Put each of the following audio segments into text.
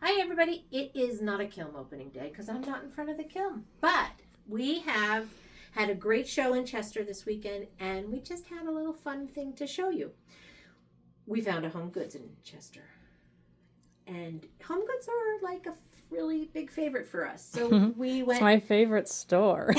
Hi, everybody. It is not a kiln opening day because I'm not in front of the kiln. But we have had a great show in Chester this weekend, and we just had a little fun thing to show you. We found a HomeGoods in Chester. And HomeGoods are like a really big favorite for us. So we went. It's my favorite store.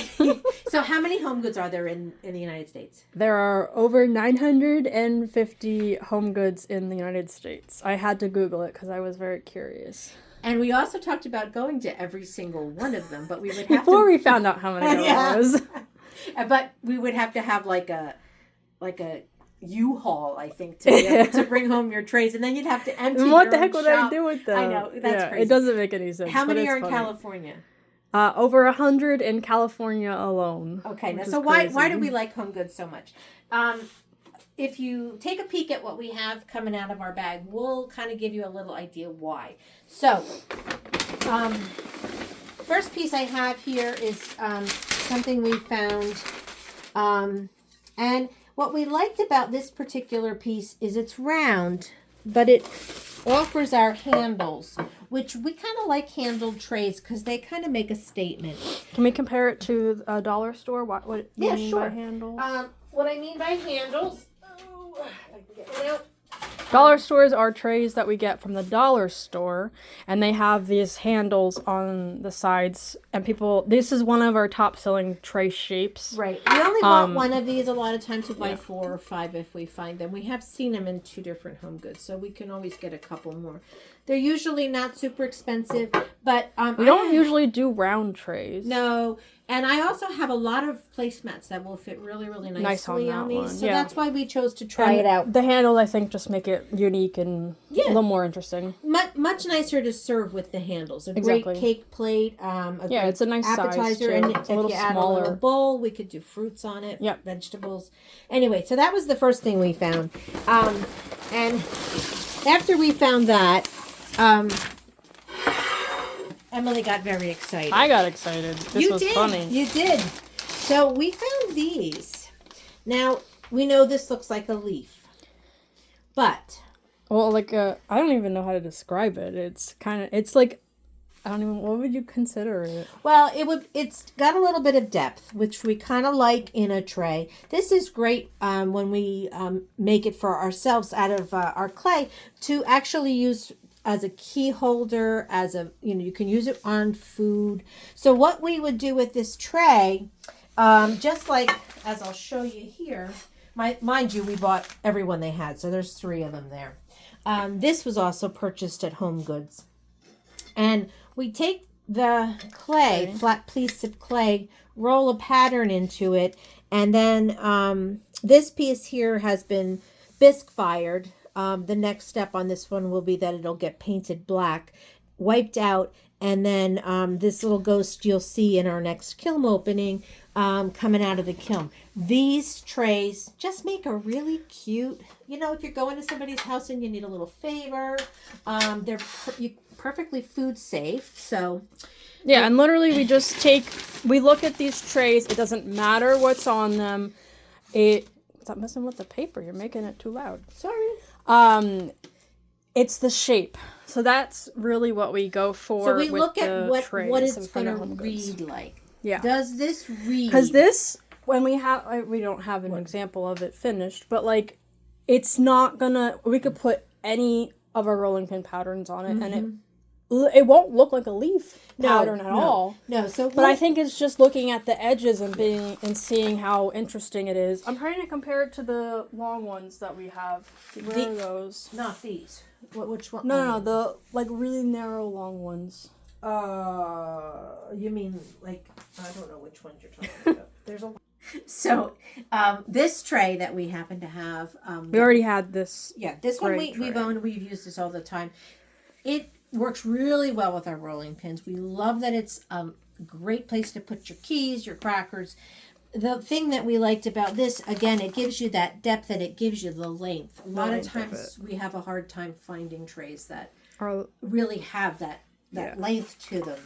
So how many HomeGoods are there in the United States? There are over 950 HomeGoods in the United States. I had to Google it because I was very curious. And we also talked about going to every single one of them, but we would have Before we found out how many there was. But we would have to have like a U-Haul, I think, to be able to bring home your trays, and then you'd have to empty. And what the heck would I do with them? I know, that's crazy. It doesn't make any sense. How many are in funny. California? Over 100 in California alone. Okay, now so why do we like HomeGoods so much? If you take a peek at what we have coming out of our bag, we'll kind of give you a little idea why. So, first piece I have here is something we found, and what we liked about this particular piece is it's round, but it offers our handles, which we kind of like handled trays because they kind of make a statement. Can we compare it to a dollar store? What do you mean by handles? What I mean by handles, I can get it out. Dollar stores are trays that we get from the dollar store, and they have these handles on the sides. And this is one of our top selling tray shapes. Right. We only want one of these. A lot of times we buy 4 or 5 if we find them. We have seen them in 2 different HomeGoods, so we can always get a couple more. They're usually not super expensive, but we don't usually do round trays. No. And I also have a lot of placemats that will fit really, really nicely on these. One. So that's why we chose to try it out. The handles, I think, just make it unique and a little more interesting. Much nicer to serve with the handles. Great cake plate. It's a nice appetizer. Size, and if you add a little bowl, we could do fruits on it. Vegetables. Anyway, so that was the first thing we found. And after we found that, Emily got very excited. I got excited. This was funny. You did. So we found these. Now, we know this looks like a leaf. But. Well, I don't even know how to describe it. It's like, what would you consider it? Well, it's got a little bit of depth, which we kind of like in a tray. This is great when we make it for ourselves out of our clay to actually use as a key holder, you can use it on food. So what we would do with this tray, just like, as I'll show you here, mind you, we bought every one they had, so there's 3 of them there. This was also purchased at HomeGoods. And we take the clay, flat piece of clay, roll a pattern into it, and then this piece here has been bisque fired. The next step on this one will be that it'll get painted black, wiped out, and then this little ghost you'll see in our next kiln opening coming out of the kiln. These trays just make a really cute, if you're going to somebody's house and you need a little favor, they're perfectly food safe. So yeah, and literally we look at these trays. It doesn't matter what's on them. Stop messing with the paper. You're making it too loud. Sorry. It's the shape. So that's really what we go for. So we look at what it's going to read like. Yeah. Does this read? Because this, when we don't have an example of it finished, but it's not gonna, we could put any of our rolling pin patterns on it and it won't look like a leaf pattern at all. No, but I think it's just looking at the edges and seeing how interesting it is. I'm trying to compare it to the long ones that we have. Where are those? Not these. Which one? No, the really narrow long ones. You mean I don't know which ones you're talking about. There's a. So, this tray that we happen to have. We already had this. Yeah, this one we've owned. We've used this all the time. It works really well with our rolling pins. We love that it's a great place to put your keys, your crackers. The thing that we liked about this, again, it gives you that depth and it gives you the length. A lot of times we have a hard time finding trays that really have that length to them.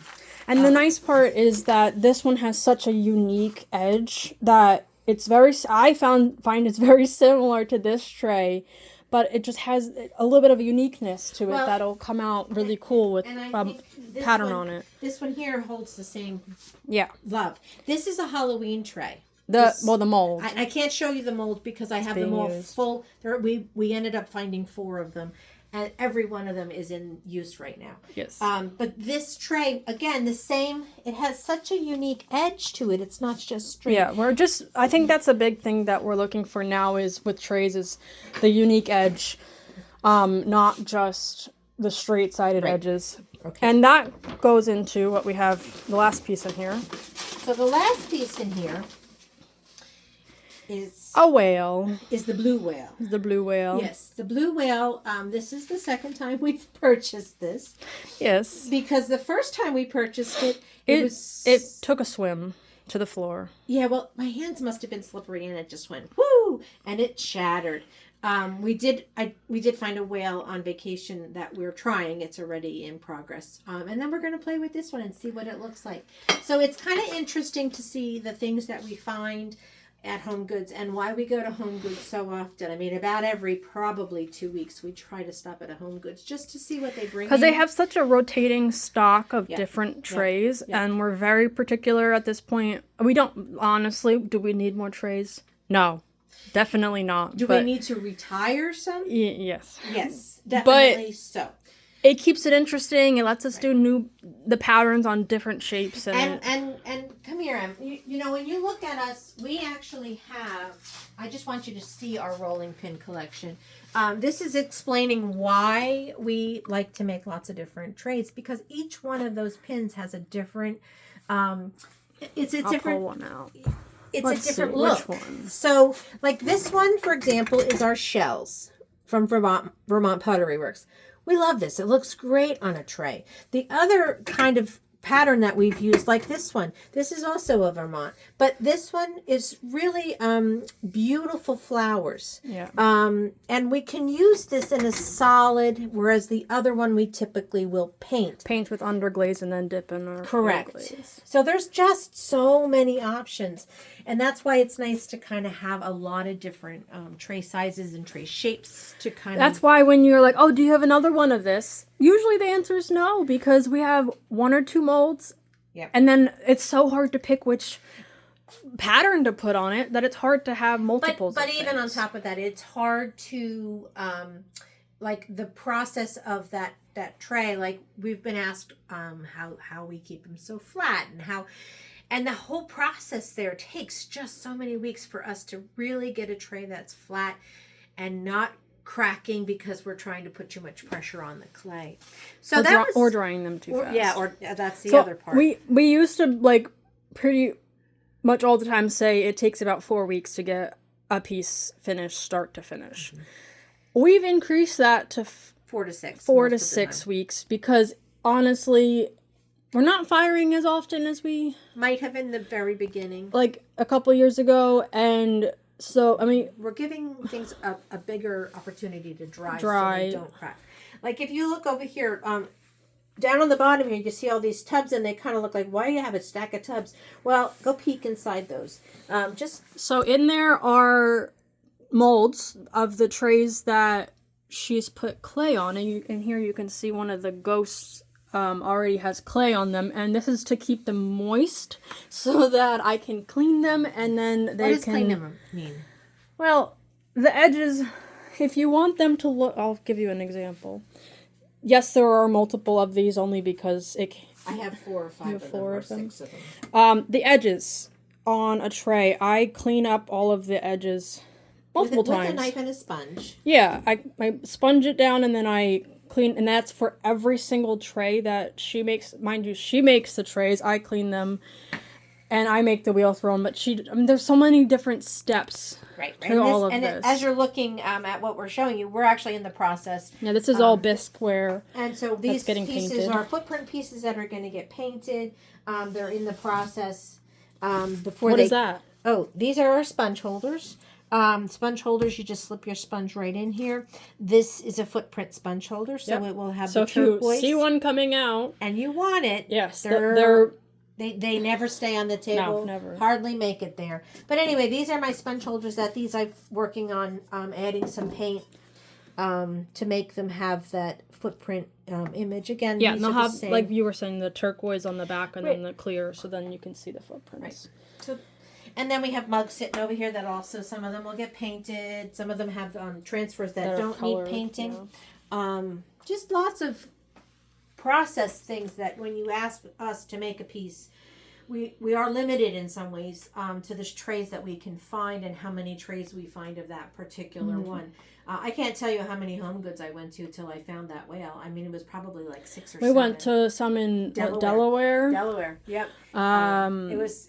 And the nice part is that this one has such a unique edge that it's I find it's very similar to this tray, but it just has a little bit of a uniqueness to it Well, that'll come out really cool with And I a think this pattern one, on it. This one here holds the same Yeah. love. This is a Halloween tray. The mold. I can't show you the mold because I have them all full. We ended up finding 4 of them, and every one of them is in use right now. Yes. But this tray, again, the same. It has such a unique edge to it. It's not just straight. Yeah, I think that's a big thing that we're looking for now is with trays is the unique edge, not just the straight-sided edges. Okay. And that goes into what we have, the last piece in here. So the last piece in here is a whale. Is the blue whale. The blue whale. Yes, the blue whale. This is the second time we've purchased this. Yes. Because the first time we purchased it, it took a swim to the floor. Yeah, well, my hands must have been slippery and it just went whoo, and it shattered. We did find a whale on vacation that we're trying. It's already in progress. And then we're going to play with this one and see what it looks like. So it's kind of interesting to see the things that we find at HomeGoods and why we go to HomeGoods so often. I mean, about every probably 2 weeks we try to stop at a HomeGoods just to see what they bring. Because they have such a rotating stock of different trays, and we're very particular at this point. We don't, honestly, do we need more trays? No, definitely not. Do we need to retire some? Yes. Yes, definitely so. It keeps it interesting. It lets us do the patterns on different shapes. And come here, Em. You know, when you look at us, we actually have, I just want you to see our rolling pin collection. This is explaining why we like to make lots of different trays, because each one of those pins has a different, it's a different, pull one out. It's Let's a different see, look. which one? So, like this one, for example, is our shells from Vermont Pottery Works. We love this. It looks great on a tray. The other kind of pattern that we've used, like this one, this is also a Vermont, but this one is really beautiful flowers. Yeah. And we can use this in a solid, whereas the other one we typically will paint. Paint with underglaze and then dip in our Correct. glaze. So there's just so many options. And that's why it's nice to kind of have a lot of different tray sizes and tray shapes to kind of... That's why when you're like, oh, do you have another one of this? Usually the answer is no, because we have 1 or 2 molds. Yep. And then it's so hard to pick which pattern to put on it that it's hard to have multiples. But even on top of that, it's hard to, like the process of that tray, like we've been asked how we keep them so flat and the whole process there takes just so many weeks for us to really get a tray that's flat and not cracking because we're trying to put too much pressure on the clay. So or drying them too fast. Yeah, or that's the other part. We used to like pretty much all the time say it takes about 4 weeks to get a piece finished start to finish. Mm-hmm. We've increased that to 4 to 6. 4 to 6 weeks because honestly, we're not firing as often as we might have in the very beginning, like a couple years ago, and so I mean we're giving things a bigger opportunity to dry so they don't crack. Like if you look over here, down on the bottom here, you see all these tubs, and they kind of look like, why do you have a stack of tubs? Well, go peek inside those. So in there are molds of the trays that she's put clay on, and here you can see one of the ghosts already has clay on them, and this is to keep them moist so that I can clean them, and then they can... What does clean them mean? Well, the edges, if you want them to look... I'll give you an example. Yes, there are multiple of these only because I have 4 or 5 of them, or 6 of them. The edges on a tray, I clean up all of the edges multiple times. With a knife and a sponge. Yeah, I sponge it down and then I clean, and that's for every single tray that she makes. Mind you, she makes the trays, I clean them, and I make the wheel throne, but there's so many different steps to all of this. As you're looking at what we're showing you, we're actually in the process. Yeah, this is all bisque ware. And so these pieces painted. are footprint pieces that are going to get painted. They're in the process What is that? Oh, these are our sponge holders. Sponge holders, you just slip your sponge right in here. This is a footprint sponge holder, so it will have the turquoise. So if you see one coming out, and you want it, yes, they never stay on the table. No, never. Hardly make it there. But anyway, these are my sponge holders. These I'm working on adding some paint. to make them have that footprint image. Again, Yeah, these and they'll are the have, same. like you were saying, the turquoise on the back and Right. then the clear, so then you can see the footprints. So, and then we have mugs sitting over here that also, some of them will get painted. Some of them have transfers that That are don't colored, need painting. yeah. Just lots of process things that when you ask us to make a piece, we are limited in some ways to the trays that we can find and how many trays we find of that particular one. I can't tell you how many HomeGoods I went to till I found that whale. I mean, it was probably like 6 or 7. We went to some in Delaware. Delaware, yep. It was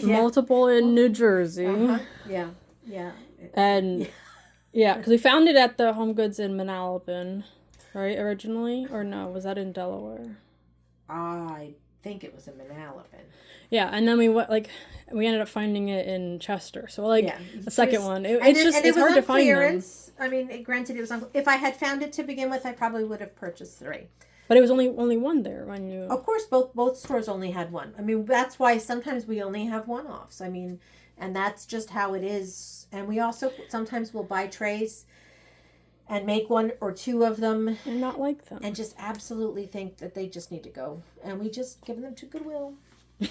multiple in New Jersey. Yeah. And yeah, because we found it at the HomeGoods in Manalapan, right, originally? Or no, was that in Delaware? I think it was in Manalapan. Yeah, and then we ended up finding it in Chester. So the second one, it's was hard to find them. I mean, granted, it was on. If I had found it to begin with, I probably would have purchased 3. But it was only one there when you. Of course, both stores only had one. I mean, that's why sometimes we only have one-offs. I mean, and that's just how it is. And we also sometimes will buy trays and make 1 or 2 of them And not like them. and just absolutely think that they just need to go, and we just give them to Goodwill.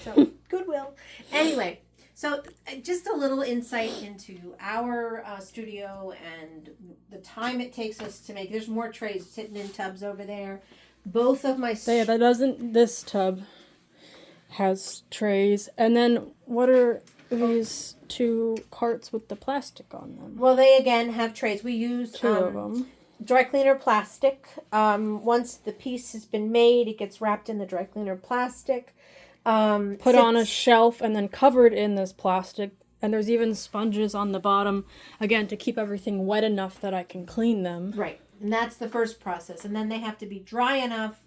So Goodwill. Anyway, so just a little insight into our studio and the time it takes us to make. There's more trays sitting in tubs over there. Both of my this tub has trays. And then what are these 2 carts with the plastic on them? Well, they again have trays. We use 2 of them. Dry cleaner plastic. Once the piece has been made, it gets wrapped in the dry cleaner plastic. Put on a shelf and then covered in this plastic. And there's even sponges on the bottom, again, to keep everything wet enough that I can clean them. Right. And that's the first process. And then they have to be dry enough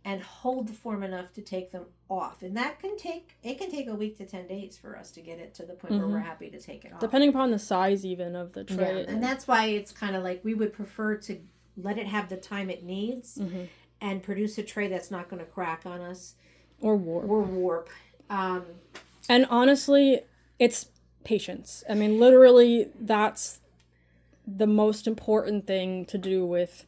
and hold the form enough to take them off. And that can take a week to 10 days for us to get it to the point where we're happy to take it off. Depending upon the size even of the tray. Yeah. And that's why it's kind of like we would prefer to let it have the time it needs and produce a tray that's not going to crack on us. Or warp. And honestly, it's patience. I mean, literally, that's the most important thing to do with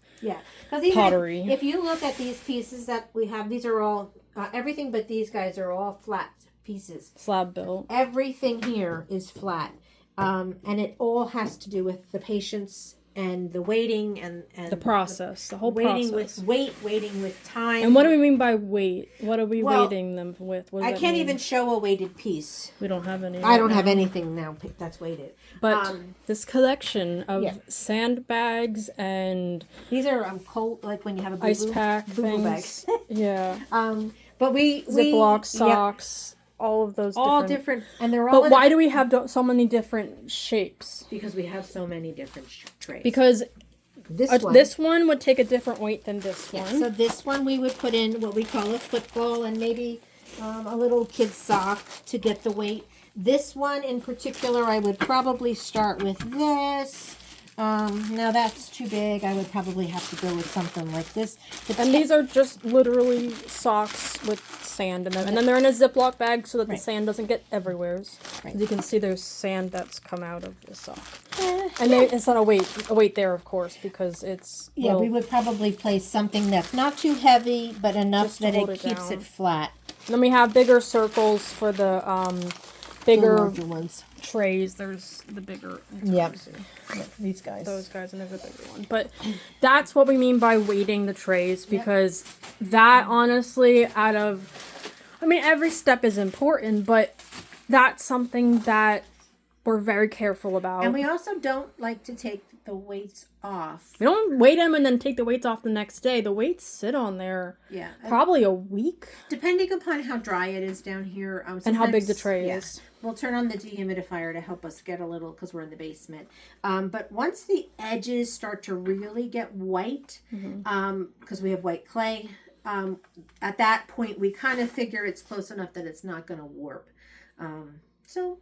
pottery. If you look at these pieces that we have, these are all, everything but these guys are all flat pieces. Slab built. Everything here is flat. And it all has to do with the patience and the waiting and the process, the whole waiting process. Waiting with time. And what do we mean by weight? What are we weighting them with? I can't even show a weighted piece. We don't have any. I don't have anything now that's weighted. But this collection of sandbags and these are cold, like when you have a ice pack things. Yeah. But we Ziploc socks. All of those different, and they're all. But why do we have so many different shapes? Because we have so many different trays. Because this one would take a different weight than this one. So this one we would put in what we call a football and maybe a little kid's sock to get the weight. This one in particular, I would probably start with this. Now that's too big. I would probably have to go with something like this. And these are just literally socks with sand in them. And then they're in a Ziploc bag so that the sand doesn't get everywhere. Right. You can see there's sand that's come out of the sock. And it's not a weight there, of course, because it's... Yeah, we would probably place something that's not too heavy, but enough that it keeps it flat. And then we have bigger circles for the bigger ones. Trays. There's the bigger. Yep. These guys. Those guys, and there's a bigger one. But that's what we mean by weighting the trays, because that honestly, every step is important, but that's something that we're very careful about. And we also don't like to take the weights off. We don't weigh them and then take the weights off the next day. The weights sit on there probably a week. Depending upon how dry it is down here. And how big the tray is. We'll turn on the dehumidifier to help us get a little, because we're in the basement. But once the edges start to really get white, because we have white clay, at that point we kind of figure it's close enough that it's not going to warp. So,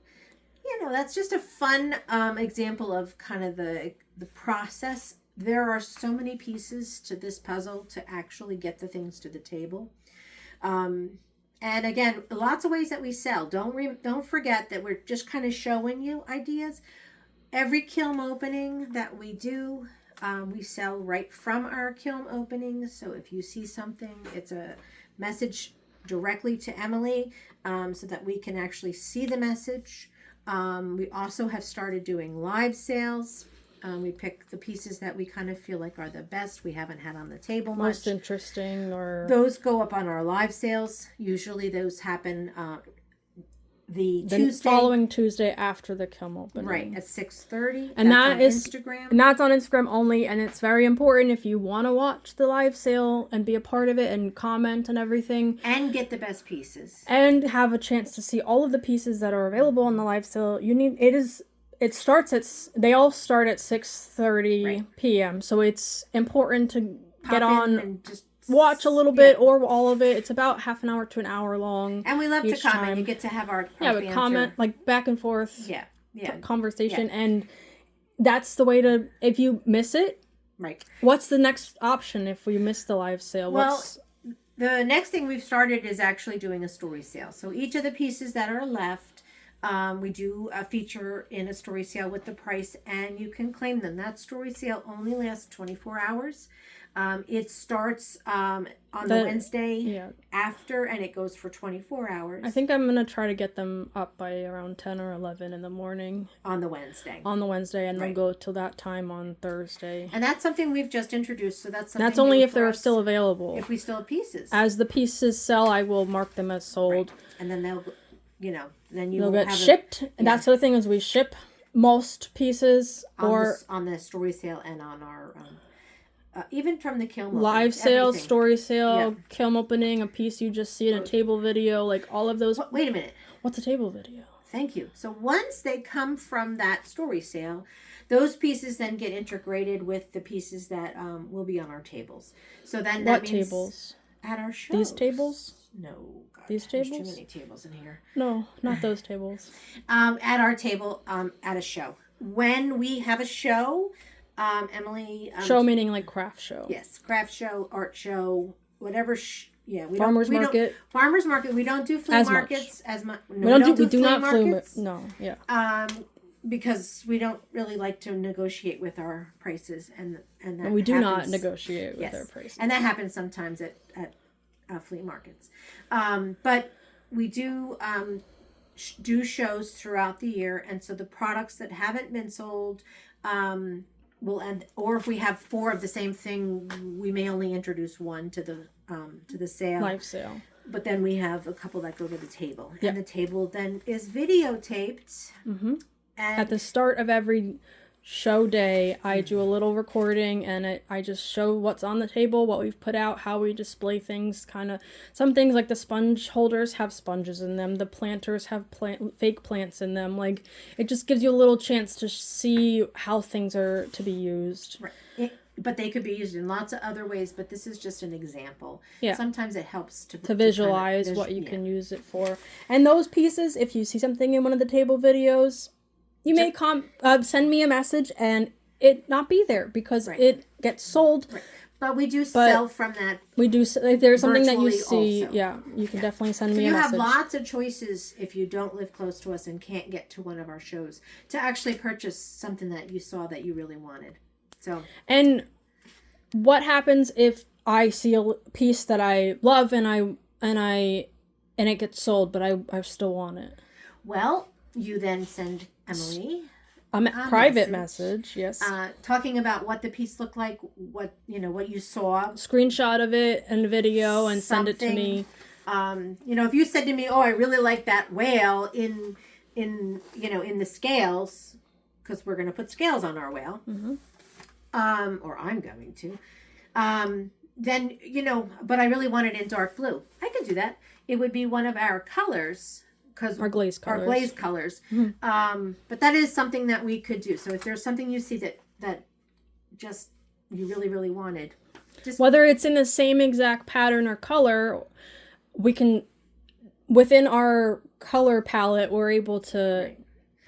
that's just a fun example of kind of the process. There are so many pieces to this puzzle to actually get the things to the table. And again, lots of ways that we sell. Don't forget that we're just kind of showing you ideas. Every kiln opening that we do, we sell right from our kiln openings. So if you see something, it's a message directly to Emily, so that we can actually see the message. We also have started doing live sales. We pick the pieces that we kind of feel like are the best. We haven't had on the table much. Most interesting, or those go up on our live sales. Usually those happen the Tuesday following Tuesday after the kiln opening, right at 6:30. And that's that is Instagram. And that's on Instagram only, and it's very important if you want to watch the live sale and be a part of it and comment and everything. And get the best pieces. And have a chance to see all of the pieces that are available on the live sale. They all start at 6:30 p.m. So it's important to get on and just watch a little bit or all of it. It's about half an hour to an hour long. And we love to comment. Time. You get to have our but comment, like back and forth. Conversation. Yeah. And that's the way to, if you miss it. Right. What's the next option if we miss the live sale? The next thing we've started is actually doing a story sale. So each of the pieces that are left, we do a feature in a story sale with the price, and you can claim them. That story sale only lasts 24 hours. It starts on the Wednesday after, and it goes for 24 hours. I think I'm going to try to get them up by around 10 or 11 in the morning. On the Wednesday. And then go till that time on Thursday. And that's something we've just introduced, so that's something That's only if they're still available. If we still have pieces. As the pieces sell, I will mark them as sold. Right. And then they'll get shipped. And that's the other thing is we ship most pieces on the story sale and on our... even from the kiln live sale, story sale, kiln opening, a piece you just see in a table video, like all of those. Wait a minute. What's a table video? Thank you. So once they come from that story sale, those pieces then get integrated with the pieces that will be on our tables. So then that means tables? At our shows. These tables? No. God, these tables? There's too many tables in here. No, not those tables. At our table at a show. When we have a show... Emily... show meaning like craft show. Yes, craft show, art show, whatever. Farmers market. Farmers market. We don't do flea markets as much. No, we do not markets. No, yeah. Because we don't really like to negotiate with our prices, and we do not negotiate with our prices. And that happens sometimes at flea markets. But we do do shows throughout the year, and so the products that haven't been sold. We'll end, or if we have 4 of the same thing, we may only introduce one to the sale. Live sale. But then we have a couple that go to the table. And the table then is videotaped. Mm-hmm. And at the start of every show day, I do a little recording, and I just show what's on the table, what we've put out, how we display things, kind of some things like the sponge holders have sponges in them, the planters have fake plants in them. Like, it just gives you a little chance to see how things are to be used. Right. But they could be used in lots of other ways, but this is just an example. Yeah. Sometimes it helps to visualize what you can use it for. And those pieces, if you see something in one of the table videos, you may send me a message and it not be there because it gets sold. Right. But we do sell from that. We do. If there's something that you see, also. You can definitely send me a So message. you have lots of choices if you don't live close to us and can't get to one of our shows to actually purchase something that you saw that you really wanted. So. And what happens if I see a piece that I love and it gets sold, but I still want it? Well, you then send Emily a private message, yes. Talking about what the piece looked like, what you saw. Screenshot of it and video and send it to me. If you said to me, "Oh, I really like that whale in the scales," because we're going to put scales on our whale, or I'm going to. Then but I really want it in dark blue. I could do that. It would be one of our colors. Our glaze colors. Mm-hmm. But that is something that we could do. So if there's something you see that just you really, really wanted. Whether it's in the same exact pattern or color, we can, within our color palette, we're able to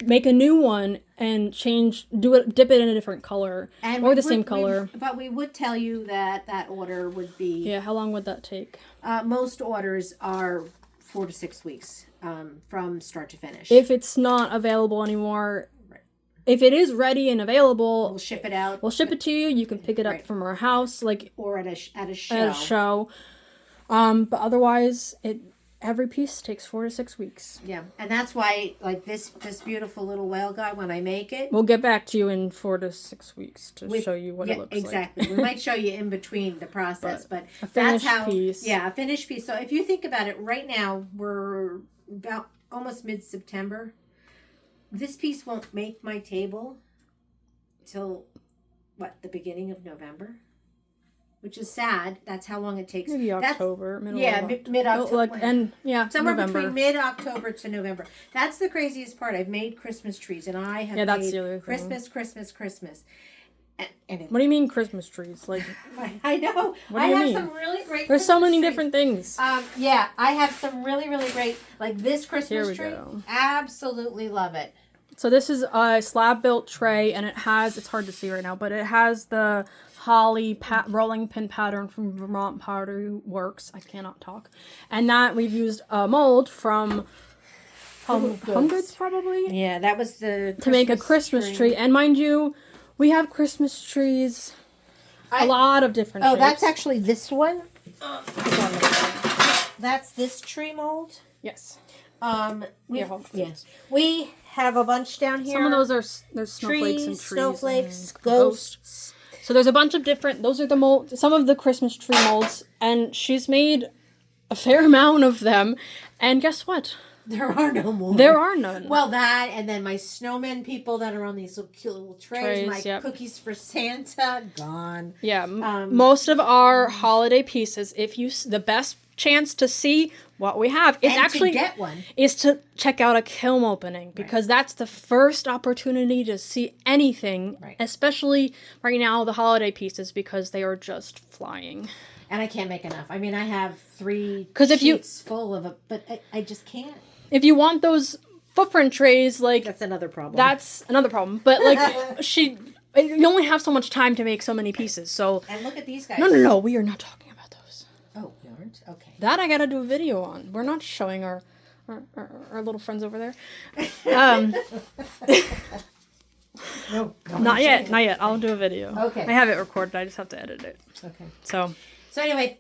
make a new one and dip it in a different color or the same color. But we would tell you that order would be... Yeah, how long would that take? Most orders are 4 to 6 weeks. From start to finish. If it's not available anymore, if it is ready and available, We'll ship it out. We'll ship it to you. You can pick it up from our house, like or at a show. At a show. But otherwise, every piece takes 4 to 6 weeks. Yeah, and that's why, like this beautiful little whale guy, when I make it, we'll get back to you in 4 to 6 weeks to show you what it looks exactly. like. We might show you in between the process, but a finished that's how. Piece. Yeah, a finished piece. So if you think about it, right now we're about almost mid-September. This piece won't make my table till the beginning of November. Which is sad. That's how long it takes. Maybe October. Mid-October. Somewhere November. between mid-October to November. That's the craziest part. I've made Christmas trees, and I have that's made the other Christmas. And what do you mean Christmas trees? Like I know. What do you mean? Some really great. There's so many trees. different things. I have some really, really great, like this Christmas tree. Go. Absolutely love it. So this is a slab built tray, and it's hard to see right now, but it has the holly rolling pin pattern from Vermont Pottery Works. I cannot talk. And that we've used a mold from HomeGoods probably. Yeah, that was to make a Christmas tree. And mind you, we have Christmas trees, a lot of different shapes. That's actually this one. That's this tree mold. Yes. We have a bunch down here. Some of those are snowflakes and trees. Snowflakes, and ghosts. So there's a bunch of different, those are the molds, some of the Christmas tree molds, and she's made a fair amount of them, and guess what? There are no more. There are none. Well, that, and then my snowman people that are on these little cute little trays, my cookies for Santa, gone. Yeah, most of our holiday pieces, the best chance to see what we have is actually to get one is to check out a kiln opening, because that's the first opportunity to see anything, especially right now the holiday pieces, because they are just flying. And I can't make enough. I mean, I have 3 sheets full of it, but I just can't. If you want those footprint trays, like that's another problem. But like you only have so much time to make so many pieces. So and look at these guys. No, we are not talking about those. Oh, we aren't? Okay. That I gotta do a video on. We're not showing our little friends over there. No, not yet. I'll do a video. Okay. I have it recorded. I just have to edit it. Okay. So anyway,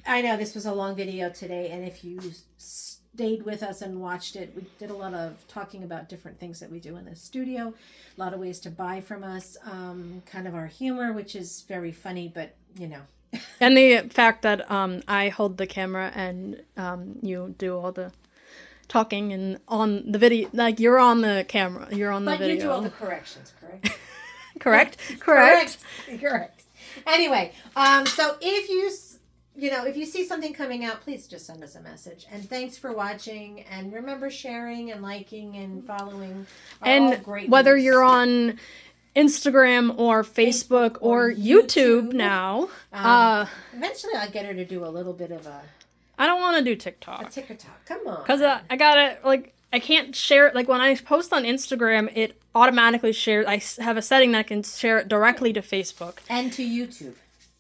I know this was a long video today, and if you stayed with us and watched it, we did a lot of talking about different things that we do in the studio, a lot of ways to buy from us, kind of our humor, which is very funny, but and the fact that I hold the camera and you do all the talking, and on the video, like you're on the camera, you're on the video. But you do all the corrections, correct? Correct. Anyway, so if you see something coming out, please just send us a message. And thanks for watching. And remember, sharing and liking and following are all great. Whether you're on Instagram or Facebook or YouTube now. Eventually I'll get her to do a little bit of I don't want to do TikTok. A TikTok. Come on. Because I gotta, I can't share it. Like, when I post on Instagram, it automatically shares. I have a setting that I can share it directly to Facebook. And to YouTube.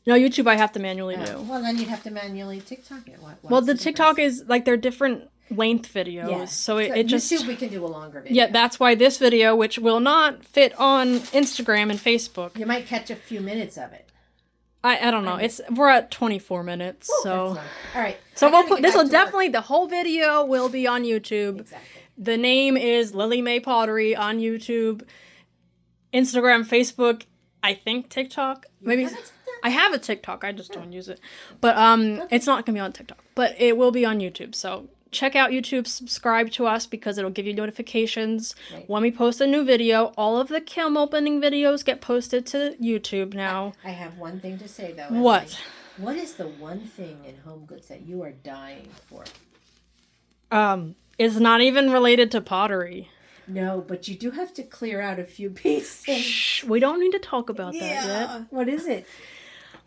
No, YouTube I have to manually do. Well, then you'd have to manually TikTok it. Well, the TikTok is, they're different length videos. Yeah. So it just... YouTube, we can do a longer video. Yeah, that's why this video, which will not fit on Instagram and Facebook. You might catch a few minutes of it. I don't know. We're at 24 minutes, so... All right. So the whole video will be on YouTube. Exactly. The name is Lily Mae Pottery on YouTube, Instagram, Facebook, I think TikTok. Maybe I have a TikTok, I just don't use it. But it's not going to be on TikTok, but it will be on YouTube. So check out YouTube, subscribe to us, because it'll give you notifications when we post a new video. All of the kiln opening videos get posted to YouTube now. I have one thing to say, though. What? Emily. What is the one thing in HomeGoods that you are dying for? It's not even related to pottery. No, but you do have to clear out a few pieces. Shh, we don't need to talk about that yet. What is it?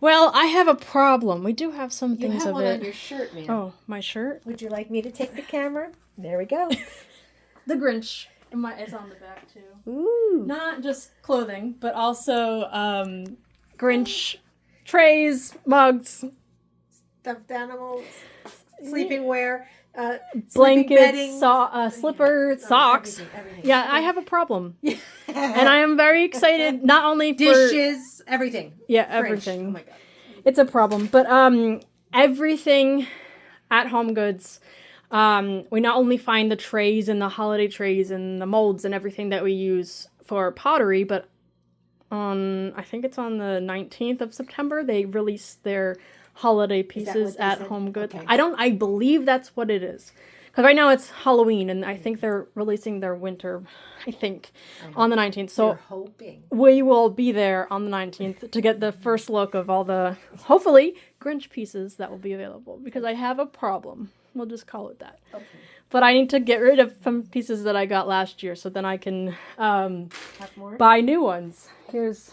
Well, I have a problem. We do have some things of it. You have one on your shirt, man. Oh, my shirt? Would you like me to take the camera? There we go. The Grinch. It's on the back, too. Ooh. Not just clothing, but also Grinch trays, mugs. Stuffed animals. sleeping wear, blankets, slippers, socks. Everything. Yeah, I have a problem. And I am very excited, not only for... Dishes, everything. Yeah, French. everything. Oh my God. It's a problem. But everything at HomeGoods, we not only find the trays and the holiday trays and the molds and everything that we use for pottery, but I think it's on the 19th of September, they release their holiday pieces at HomeGoods. Okay. I believe that's what it is. Because right now it's Halloween, and I think they're releasing their winter, I think, on the 19th. So You're hoping. we will be there on the 19th to get the first look of all the, hopefully, Grinch pieces that will be available. Because I have a problem. We'll just call it that. Okay. But I need to get rid of some pieces that I got last year so then I can buy new ones. This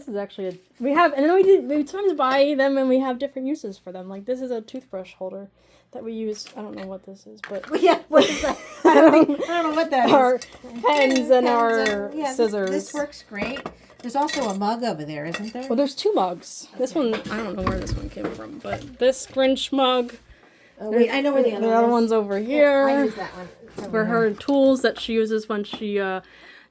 is actually we sometimes buy them and we have different uses for them. Like this is a toothbrush holder that we use. I don't know what this is, but yeah, what is that? I don't know what that our is. Pens and our scissors. This works great. There's also a mug over there, isn't there? Well, there's 2 mugs. Okay. This one, I don't know where this one came from, but this Grinch mug. Oh, wait, I know where the other one's over here. I use that one. For her tools that she uses when she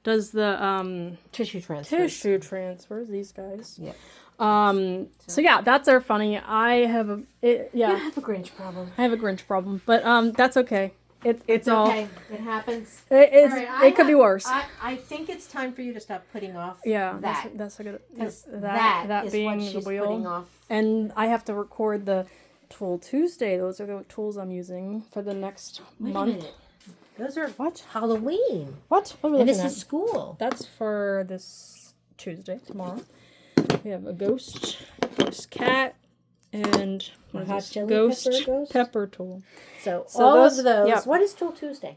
does the tissue transfers. These guys. Yeah. So yeah, that's our funny. I have a You have a Grinch problem. I have a Grinch problem, but that's okay. It's all okay. It happens. It could be worse. I think it's time for you to stop putting off. Yeah, that. that's a good. That is being what she's the wheel. putting off. And I have to record the Tool Tuesday. Those are the tools I'm using for the next month. Those are what? Halloween. What? What are we and looking this at? is school. That's for this Tuesday, tomorrow. We have a ghost cat, and what is this? Ghost pepper tool. So all those, of those. Yeah. What is Tool Tuesday?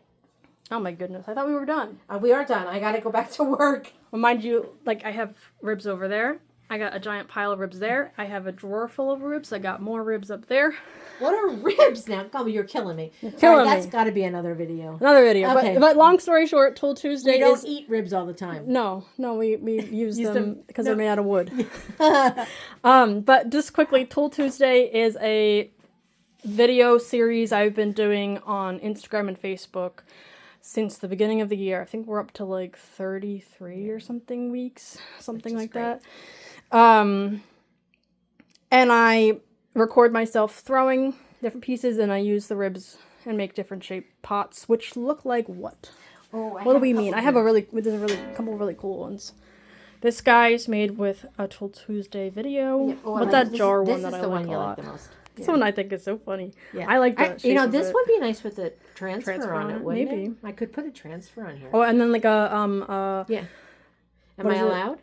Oh my goodness! I thought we were done. We are done. I got to go back to work. Well, mind you, like I have ribs over there. I got a giant pile of ribs there. I have a drawer full of ribs. I got more ribs up there. What are ribs now? Come, you're killing me. That's got to be another video. Another video. Okay. But long story short, Tool Tuesday We don't eat ribs all the time. No, we use them because they're made out of wood. But just quickly, Tool Tuesday is a video series I've been doing on Instagram and Facebook since the beginning of the year. I think we're up to like 33 or something weeks, something like that. And I record myself throwing different pieces, and I use the ribs and make different shaped pots, which look like what? What do we mean? I have a couple of really cool ones. This guy's made with a Tool Tuesday video. Yeah. What's that jar one that I like a lot? This one I think is so funny. Yeah. I like that. This would be nice with a transfer on it, wouldn't it? I could put a transfer on here. Oh, and then like a yeah. Am I allowed?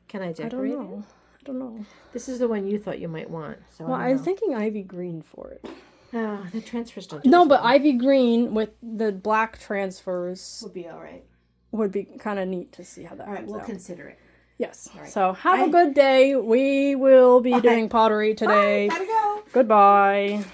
Can I decorate it? I don't know. This is the one you thought you might want. So well, I'm thinking ivy green for it. Oh, the transfers don't. No, but ivy green with the black transfers would be all right. Would be kind of neat to see how that. All right, we'll consider it. Yes. Right. So have a good day. We will be doing pottery today. Bye. Gotta go. Goodbye.